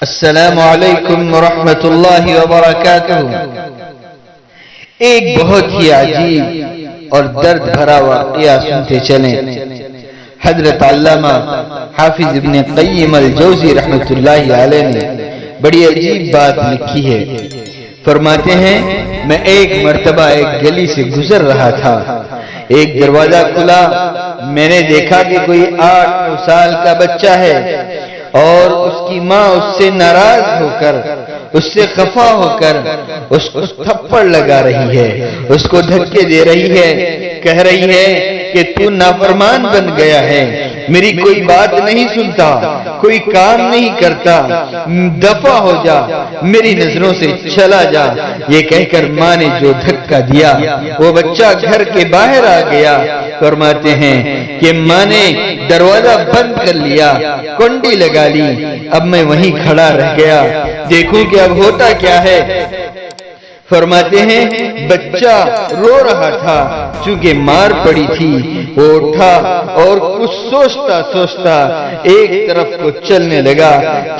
السلام علیکم ورحمۃ اللہ وبرکاتہ۔ ایک بہت ہی عجیب اور درد بھرا واقعہ سنتے چلیں۔ حضرت علامہ حافظ ابن قیم الجوزی رحمۃ اللہ علیہ نے بڑی عجیب بات لکھی ہے۔ فرماتے ہیں، میں ایک مرتبہ ایک گلی سے گزر رہا تھا، ایک دروازہ کھلا، میں نے دیکھا کہ کوئی 8 سال کا بچہ ہے اور اس کی ماں اس سے ناراض ہو کر، اس سے خفا ہو کر اس کو تھپڑ لگا رہی ہے، اس کو دھکے دے رہی ہے، کہہ رہی ہے کہ تو نافرمان بن گیا ہے، میری کوئی بات نہیں سنتا، کوئی کام نہیں کرتا، دفع ہو جا، میری نظروں سے چلا جا۔ یہ کہہ کر ماں نے جو دھکا دیا، وہ بچہ گھر کے باہر آ گیا۔ فرماتے ہیں کہ ماں نے دروازہ بند کر لیا، کنڈی لگا لی۔ اب میں وہیں کھڑا رہ گیا، دیکھوں کہ اب ہوتا کیا ہے۔ فرماتے ہیں بچہ رو رہا تھا، چونکہ مار پڑی تھی۔ وہ اٹھا اور کچھ سوچتا سوچتا ایک طرف کو چلنے لگا۔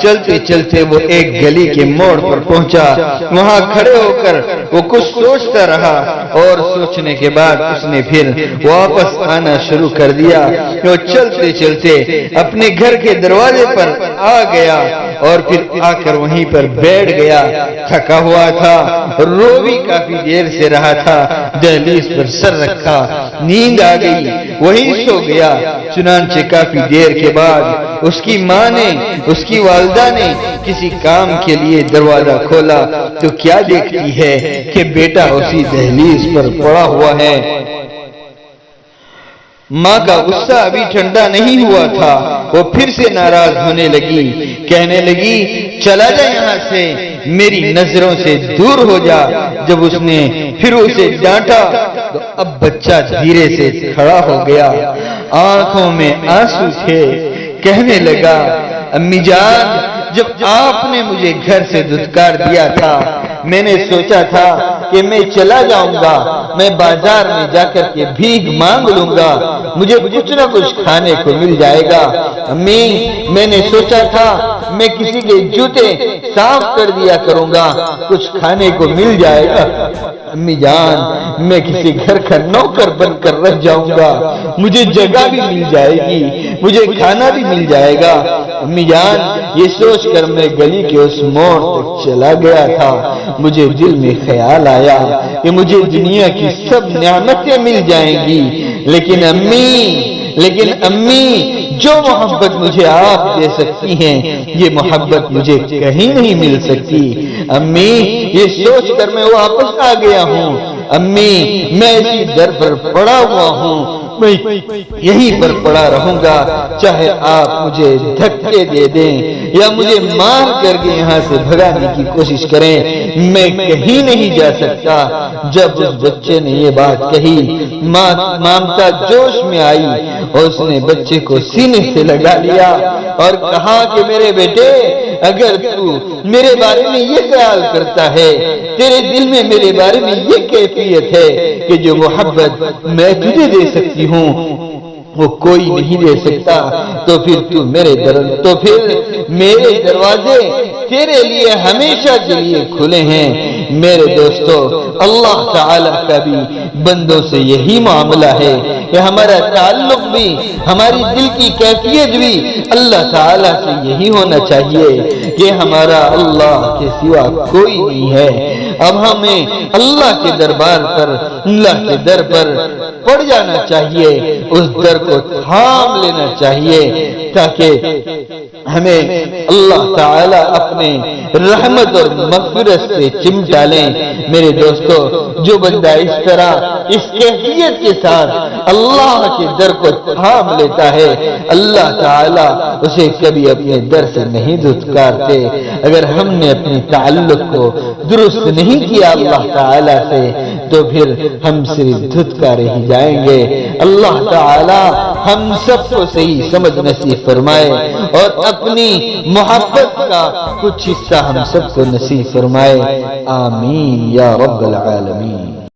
چلتے چلتے وہ ایک گلی کے موڑ پر پہنچا، وہاں کھڑے ہو کر وہ کچھ سوچتا رہا، اور سوچنے کے بعد اس نے پھر واپس آنا شروع کر دیا۔ وہ چلتے چلتے اپنے گھر کے دروازے پر آ گیا اور پھر آ کر وہیں پر بیٹھ گیا۔ تھکا ہوا تھا، رو بھی کافی دیر سے رہا تھا، دہلیز پر سر رکھا، نیند آ گئی، وہیں سو گیا۔ چنانچہ کافی دیر کے بعد اس کی ماں نے، اس کی والدہ نے کسی کام کے لیے دروازہ کھولا تو کیا دیکھتی ہے کہ بیٹا اسی دہلیز پر پڑا ہوا ہے۔ ماں کا غصہ ابھی ٹھنڈا نہیں ہوا تھا، وہ پھر سے ناراض ہونے لگی، کہنے لگی چلا جا یہاں سے، میری نظروں سے دور ہو جا۔ جب اس نے پھر اسے ڈانٹا تو اب بچہ دھیرے سے کھڑا ہو گیا، آنکھوں میں آنسو تھے، کہنے لگا امی جان، جب آپ نے مجھے گھر سے دھتکار دیا تھا، میں نے سوچا تھا کہ میں چلا جاؤں گا، میں بازار میں جا کر کے بھیک مانگ لوں گا، مجھے کچھ نہ کچھ کھانے کو مل جائے گا۔ امی، میں نے سوچا تھا میں کسی کے جوتے صاف کر دیا کروں گا، کچھ کھانے کو مل جائے گا۔ امی جان، میں کسی گھر کا نوکر بن کر رہ جاؤں گا، مجھے جگہ بھی مل جائے گی، مجھے کھانا بھی مل جائے گا۔ امی جان، یہ سوچ کر میں گلی کے اس موڑ تک چلا گیا تھا، مجھے دل میں خیال آیا کہ مجھے دنیا کی سب نعمتیں مل جائیں گی، لیکن امی جو محبت مجھے آپ دے سکتی ہیں، یہ محبت مجھے کہیں نہیں مل سکتی۔ امی، یہ سوچ کر میں واپس آ گیا ہوں۔ امی، میں اسی در پر پڑا ہوا ہوں، میں یہیں پر پڑا رہوں گا، چاہے آپ مجھے دھکے دے دیں یا مجھے مار کر کے یہاں سے بھگانے کی کوشش کریں، میں کہیں نہیں جا سکتا۔ جب اس بچے نے یہ بات کہی، مامتا جوش میں آئی اور اس نے بچے کو سینے سے لگا لیا اور کہا کہ میرے بیٹے، اگر تو میرے بارے میں یہ خیال کرتا ہے، تیرے دل میں میرے بارے میں یہ کیفیت ہے کہ جو محبت میں تجھے دے سکتی ہوں وہ کوئی نہیں دے سکتا، تو پھر میرے دروازے تیرے لیے ہمیشہ کے لیے کھلے ہیں۔ میرے دوستو، اللہ تعالیٰ کا بھی بندوں سے یہی معاملہ ہے کہ ہمارا تعلق بھی، ہماری دل کی کیفیت بھی اللہ تعالیٰ سے یہی ہونا چاہیے کہ ہمارا اللہ کے سوا کوئی نہیں ہے۔ اب ہمیں اللہ کے دربار پر، اللہ کے در پر پڑ جانا چاہیے، اس در کو تھام لینا چاہیے تاکہ ہمیں اللہ تعالیٰ اپنے رحمت اور مغفرت سے چمٹا لیں۔ میرے دوستو، جو بندہ اس طرح اس کیفیت کے ساتھ اللہ کے در کو تھام لیتا ہے، اللہ تعالیٰ اسے کبھی اپنے در سے نہیں دھتکارتے۔ اگر ہم نے اپنے تعلق کو درست نہیں کیا اللہ تعالیٰ سے تو پھر ہم صرف دھتکارے ہی جائیں گے۔ اللہ تعالیٰ ہم سب کو صحیح سمجھ نصیب فرمائے اور اپنی محبت کا کچھ حصہ ہم سب کو نصیب فرمائے، آمین یا رب العالمین۔